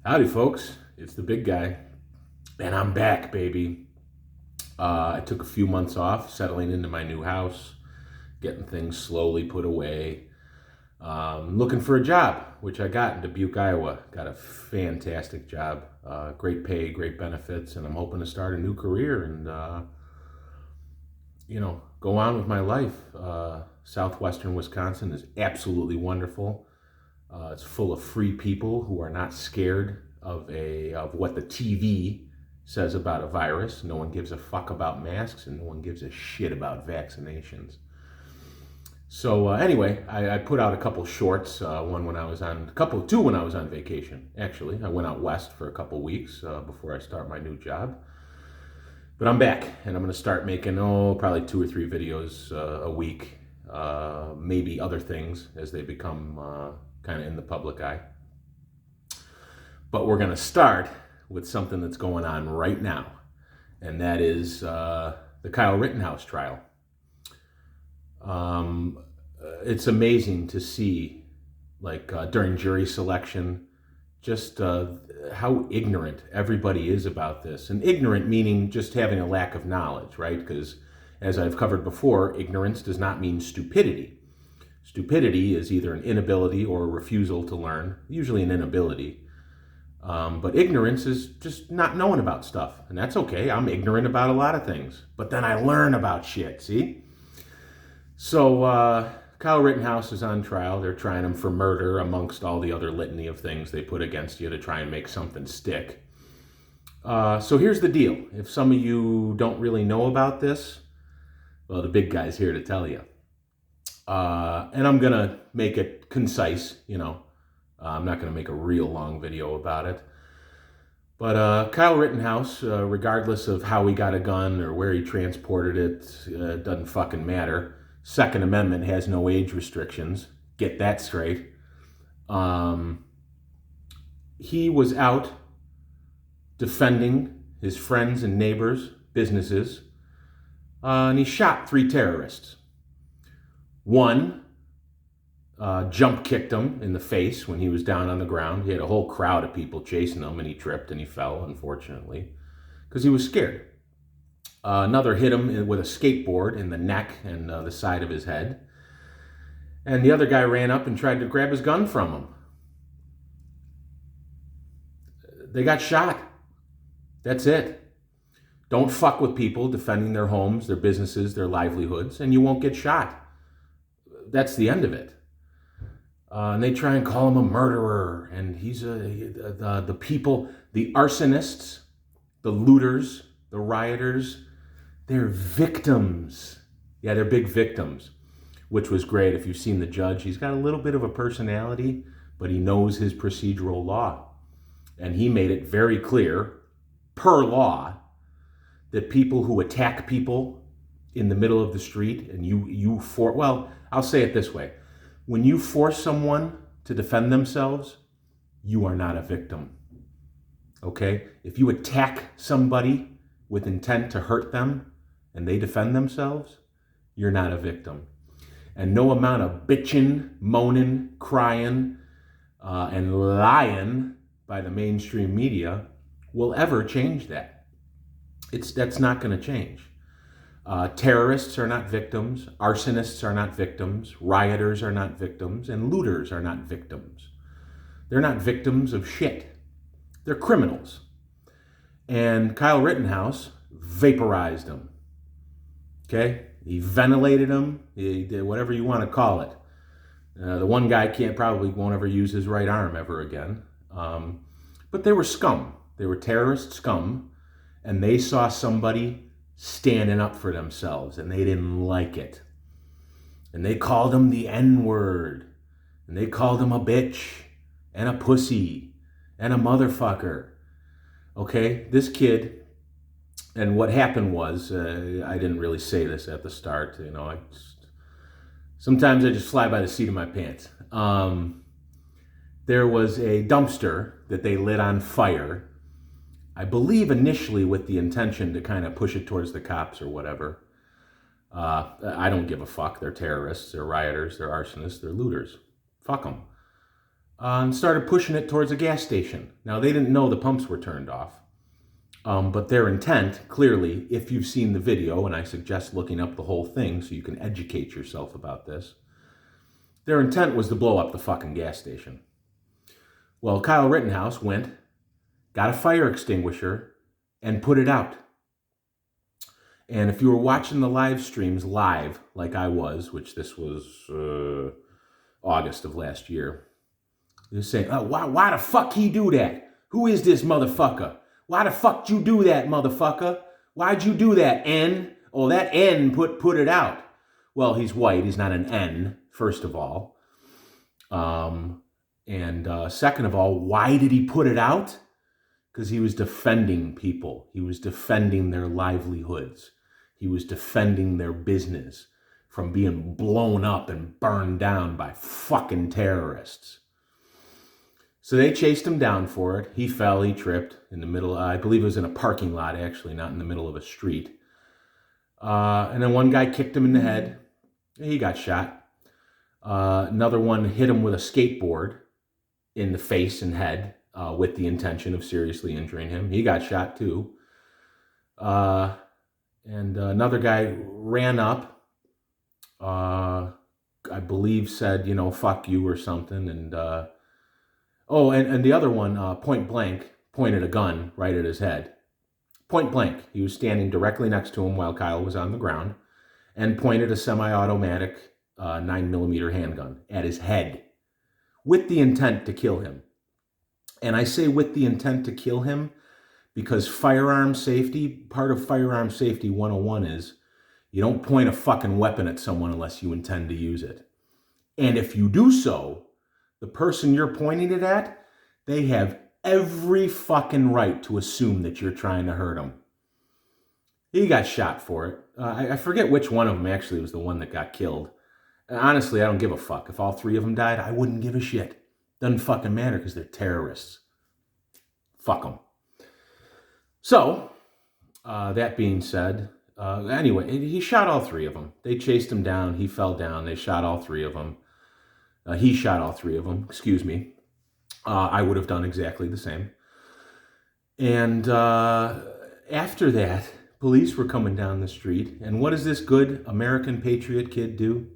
Howdy, folks. It's the big guy, and I'm back, baby. I took a few months off, settling into my new house, getting things slowly put away. Looking for a job, which I got in Dubuque, Iowa. Got a fantastic job, great pay, great benefits, and I'm hoping to start a new career and, go on with my life. Southwestern Wisconsin is absolutely wonderful. It's full of free people who are not scared of what the TV says about a virus. No one gives a fuck about masks, and no one gives a shit about vaccinations. So anyway, I put out a couple shorts. Two when I was on vacation. Actually, I went out west for a couple weeks before I start my new job. But I'm back, and I'm going to start making probably 2 or 3 videos a week. Maybe other things as they become kind of in the public eye. But we're going to start with something that's going on right now, and that is the Kyle Rittenhouse trial. It's amazing to see, during jury selection, just how ignorant everybody is about this. And ignorant meaning just having a lack of knowledge, right? Because as I've covered before, ignorance does not mean stupidity. Stupidity is either an inability or a refusal to learn, usually an inability. But ignorance is just not knowing about stuff. And that's okay. I'm ignorant about a lot of things. But then I learn about shit, see? So Kyle Rittenhouse is on trial. They're trying him for murder amongst all the other litany of things they put against you to try and make something stick. So here's the deal. If some of you don't really know about this, well, the big guy's here to tell you. And I'm going to make it concise, I'm not going to make a real long video about it. But Kyle Rittenhouse, regardless of how he got a gun or where he transported it, doesn't fucking matter. Second Amendment has no age restrictions. Get that straight. He was out defending his friends and neighbors' businesses, and he shot 3 terrorists. One jump kicked him in the face when he was down on the ground. He had a whole crowd of people chasing him, and he tripped and he fell, unfortunately, because he was scared. Another hit him with a skateboard in the neck and the side of his head. And the other guy ran up and tried to grab his gun from him. They got shot. That's it. Don't fuck with people defending their homes, their businesses, their livelihoods, and you won't get shot. That's the end of it. And they try and call him a murderer, and he's the people, the arsonists, the looters, the rioters, they're victims. Yeah, they're big victims, which was great. If you've seen the judge, he's got a little bit of a personality, but he knows his procedural law. And he made it very clear, per law, that people who attack people in the middle of the street, and I'll say it this way. When you force someone to defend themselves, you are not a victim. Okay? If you attack somebody with intent to hurt them and they defend themselves, you're not a victim. And no amount of bitching, moaning, crying, and lying by the mainstream media will ever change that. That's not going to change. Terrorists are not victims, arsonists are not victims, rioters are not victims, and looters are not victims. They're not victims of shit. They're criminals. And Kyle Rittenhouse vaporized them. Okay? He ventilated them, he did whatever you want to call it. The one guy probably won't ever use his right arm ever again. But they were scum. They were terrorist scum, and they saw somebody standing up for themselves, and they didn't like it. And they called him the N-word, and they called him a bitch, and a pussy, and a motherfucker. Okay, this kid, and what happened was, I didn't really say this at the start, sometimes I just fly by the seat of my pants. There was a dumpster that they lit on fire, I believe initially with the intention to kind of push it towards the cops or whatever. I don't give a fuck. They're terrorists, they're rioters, they're arsonists, they're looters. Fuck them. and started pushing it towards a gas station. Now, they didn't know the pumps were turned off, but their intent, clearly, if you've seen the video, and I suggest looking up the whole thing so you can educate yourself about this, their intent was to blow up the fucking gas station. Well, Kyle Rittenhouse went, got a fire extinguisher, and put it out. And if you were watching the live streams live, like I was, which this was August of last year, you're saying, oh, why the fuck he do that? Who is this motherfucker? Why the fuck you do that, motherfucker? Why'd you do that, N? Oh, that N put it out. Well, he's white. He's not an N, first of all. And second of all, why did he put it out? Because he was defending people. He was defending their livelihoods. He was defending their business from being blown up and burned down by fucking terrorists. So they chased him down for it. He fell, he tripped in the middle. I believe it was in a parking lot, actually, not in the middle of a street. And then one guy kicked him in the head. He got shot. Another one hit him with a skateboard in the face and head with the intention of seriously injuring him. He got shot too. And another guy ran up, I believe said, fuck you or something. And and the other one, point blank, pointed a gun right at his head. Point blank. He was standing directly next to him while Kyle was on the ground and pointed a semi-automatic 9mm handgun at his head with the intent to kill him. And I say with the intent to kill him because firearm safety, part of firearm safety 101 is you don't point a fucking weapon at someone unless you intend to use it. And if you do so, the person you're pointing it at, they have every fucking right to assume that you're trying to hurt them. He got shot for it. I forget which one of them actually was the one that got killed. Honestly, I don't give a fuck. If all three of them died, I wouldn't give a shit. Doesn't fucking matter because they're terrorists. Fuck them. So, that being said, anyway, he shot all three of them. They chased him down. He fell down. They shot all three of them. He shot all three of them. Excuse me. I would have done exactly the same. And after that, police were coming down the street. And what does this good American patriot kid do?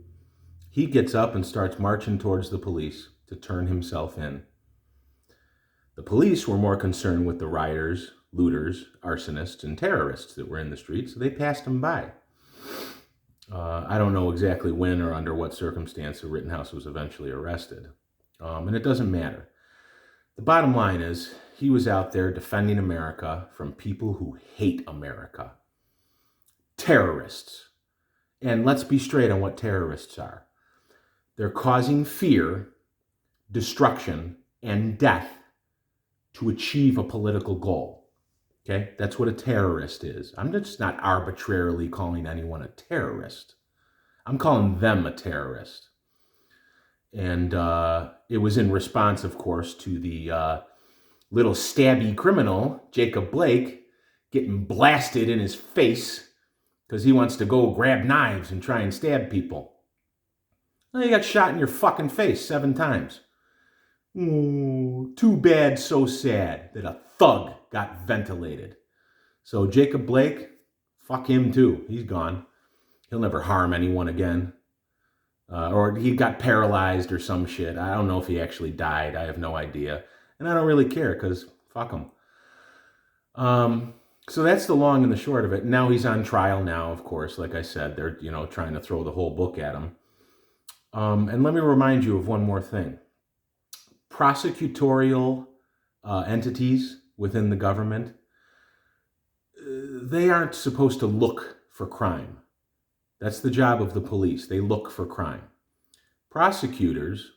He gets up and starts marching towards the police to turn himself in. The police were more concerned with the rioters, looters, arsonists, and terrorists that were in the street, so they passed him by. I don't know exactly when or under what circumstance Rittenhouse was eventually arrested, and it doesn't matter. The bottom line is he was out there defending America from people who hate America. Terrorists. And let's be straight on what terrorists are. They're causing fear, destruction, and death to achieve a political goal. Okay? That's what a terrorist is. I'm just not arbitrarily calling anyone a terrorist. I'm calling them a terrorist. And it was in response, of course, to the little stabby criminal, Jacob Blake, getting blasted in his face because he wants to go grab knives and try and stab people. Well, you got shot in your fucking face 7 times. Ooh, too bad, so sad that a thug got ventilated. So Jacob Blake, fuck him too. He's gone. He'll never harm anyone again. Or he got paralyzed or some shit. I don't know if he actually died. I have no idea. And I don't really care because fuck him. So that's the long and the short of it. Now he's on trial now, of course. Like I said, they're trying to throw the whole book at him. And let me remind you of one more thing. Prosecutorial entities within the government, they aren't supposed to look for crime. That's the job of the police. They look for crime. Prosecutors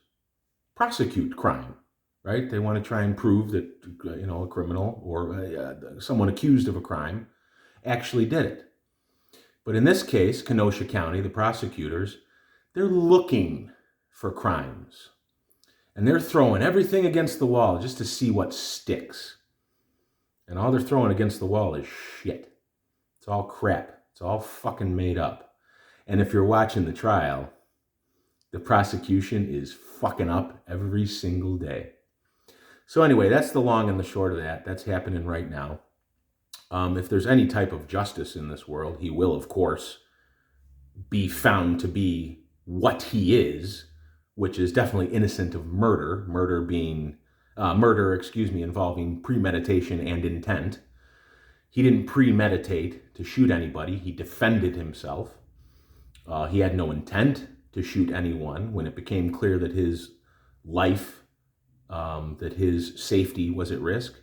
prosecute crime, right? They want to try and prove that, a criminal or someone accused of a crime actually did it. But in this case, Kenosha County, the prosecutors, they're looking for crimes. And they're throwing everything against the wall just to see what sticks. And all they're throwing against the wall is shit. It's all crap. It's all fucking made up. And if you're watching the trial, The prosecution is fucking up every single day. So anyway, that's the long and the short of that. That's happening right now. If there's any type of justice in this world, he will, of course, be found to be what he is, which is definitely innocent of murder. Murder, involving premeditation and intent. He didn't premeditate to shoot anybody. He defended himself. He had no intent to shoot anyone. When it became clear that his life, that his safety was at risk,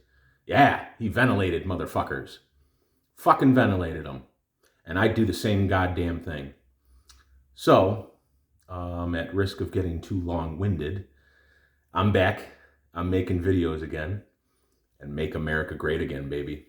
yeah, he ventilated motherfuckers. Fucking ventilated them. And I'd do the same goddamn thing. So, at risk of getting too long-winded, I'm back. I'm making videos again. And make America great again, baby.